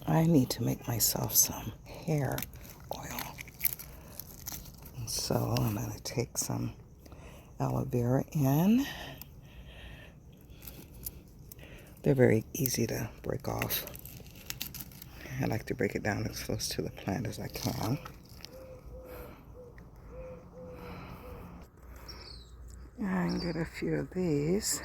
I need to make myself some hair oil. So I'm going to take some aloe vera in. They're very easy to break off. I like to break it down as close to the plant as I can. And get a few of these.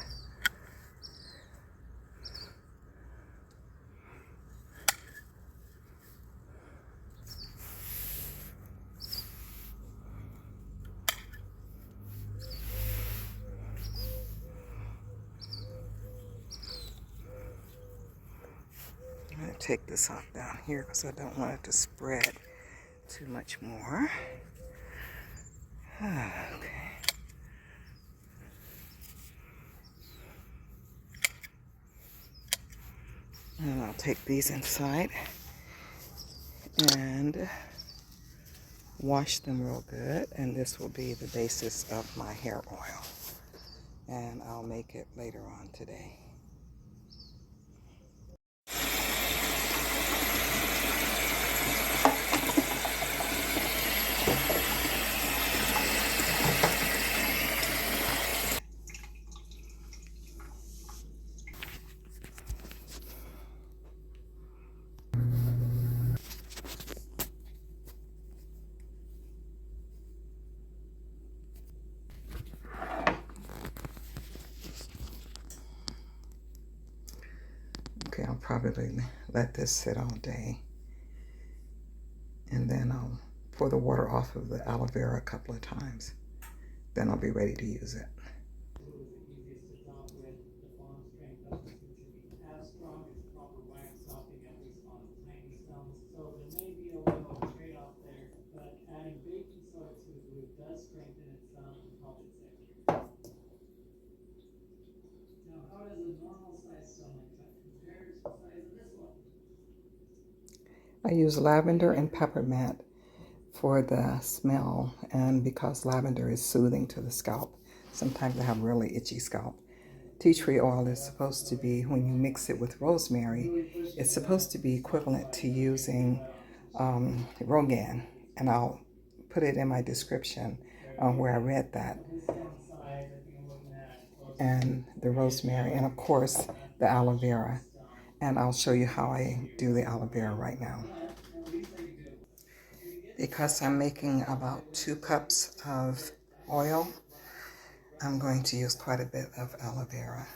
I'm going to take this off down here because I don't want it to spread too much more. Okay. And I'll take these inside and wash them real good. And this will be the basis of my hair oil. And I'll make it later on today. Okay, I'll probably let this sit all day. And then I'll pour the water off of the aloe vera a couple of times. Then I'll be ready to use it. I use lavender and peppermint for the smell, and because lavender is soothing to the scalp. Sometimes I have really itchy scalp. Tea tree oil is supposed to be, when you mix it with rosemary, it's supposed to be equivalent to using Rogan, and I'll put it in my description where I read that. And the rosemary, and of course the aloe vera. And I'll show you how I do the aloe vera right now. Because I'm making about 2 cups of oil, I'm going to use quite a bit of aloe vera.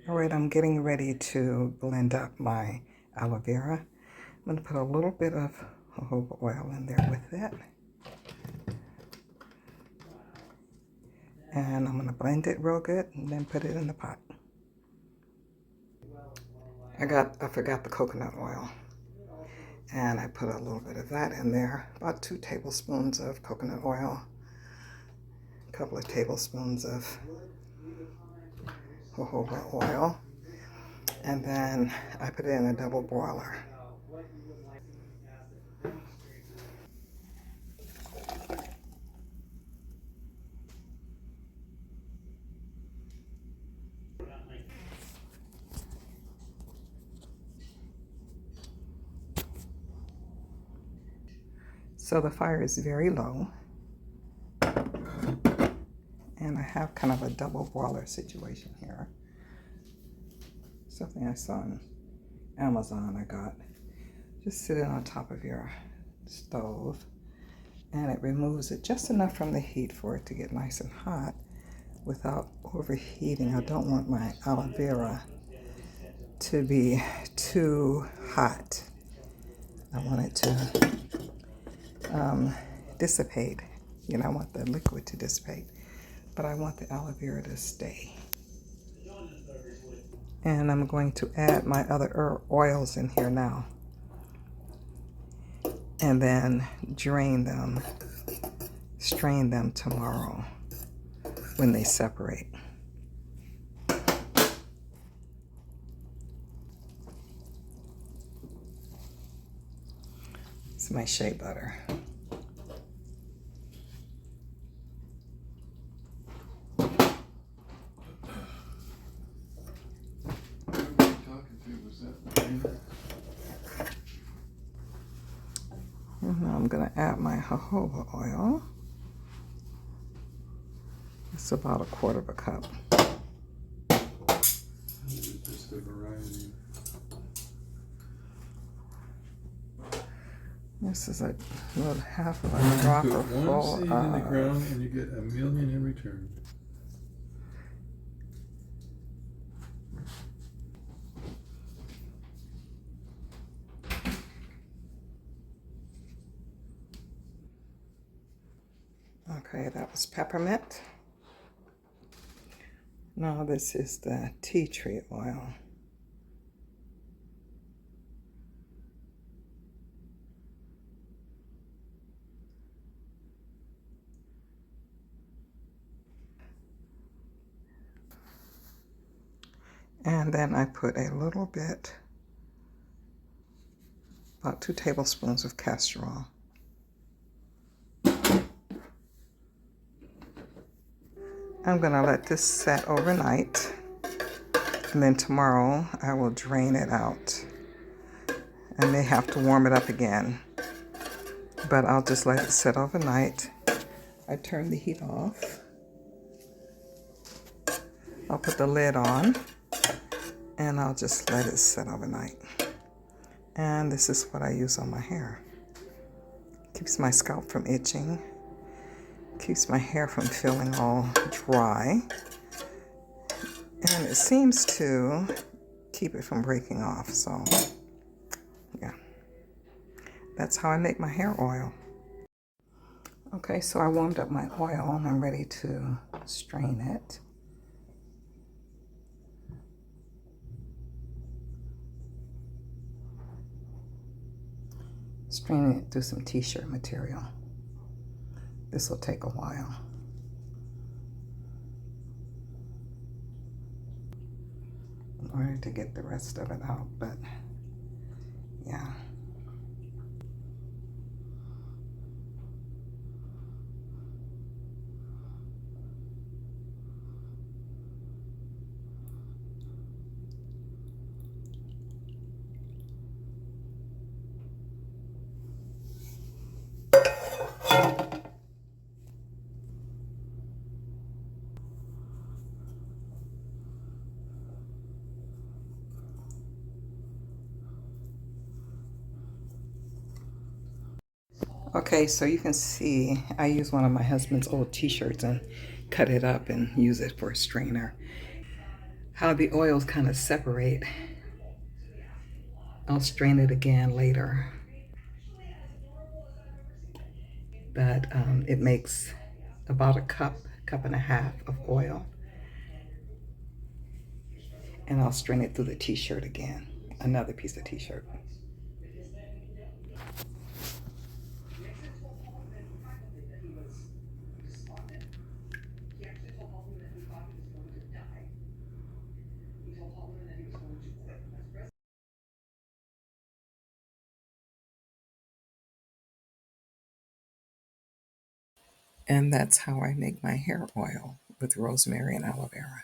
All right, I'm getting ready to blend up my aloe vera. I'm going to put a little bit of jojoba oil in there with it. And I'm going to blend it real good and then put it in the pot. I forgot the coconut oil. And I put a little bit of that in there. About 2 tablespoons of coconut oil. A couple of tablespoons of jojoba oil. And then I put it in a double boiler. So the fire is very low. And I have kind of a double boiler situation here. Something I saw on Amazon I got. Just sit it on top of your stove. And it removes it just enough from the heat for it to get nice and hot without overheating. I don't want my aloe vera to be too hot. I want it to dissipate. You know, I want the liquid to dissipate, but I want the aloe vera to stay. And I'm going to add my other oils in here now. And then drain them, strain them tomorrow when they separate. It's my shea butter. And now I'm going to add my jojoba oil. It's about 1/4 cup. Just a variety. This is a little half of a dropper Put full one seed in the ground and you get 1,000,000 in return. Okay, that was peppermint. Now this is the tea tree oil. And then I put a little bit, about 2 tablespoons of castor oil. I'm gonna let this set overnight, and then tomorrow I will drain it out. I may have to warm it up again, but I'll just let it sit overnight. I turn the heat off. I'll put the lid on, and I'll just let it sit overnight. And this is what I use on my hair. Keeps my scalp from itching. Keeps my hair from feeling all dry. And it seems to keep it from breaking off. So, yeah. That's how I make my hair oil. Okay, so I warmed up my oil and I'm ready to strain it. Straining it through some t-shirt material. This will take a while. In order to get the rest of it out, but yeah. Okay, so you can see I use one of my husband's old t-shirts and cut it up and use it for a strainer. How the oils kind of separate. I'll strain it again later. But it makes about a cup and a half of oil. And I'll strain it through the t-shirt again, another piece of t-shirt. And that's how I make my hair oil with rosemary and aloe vera.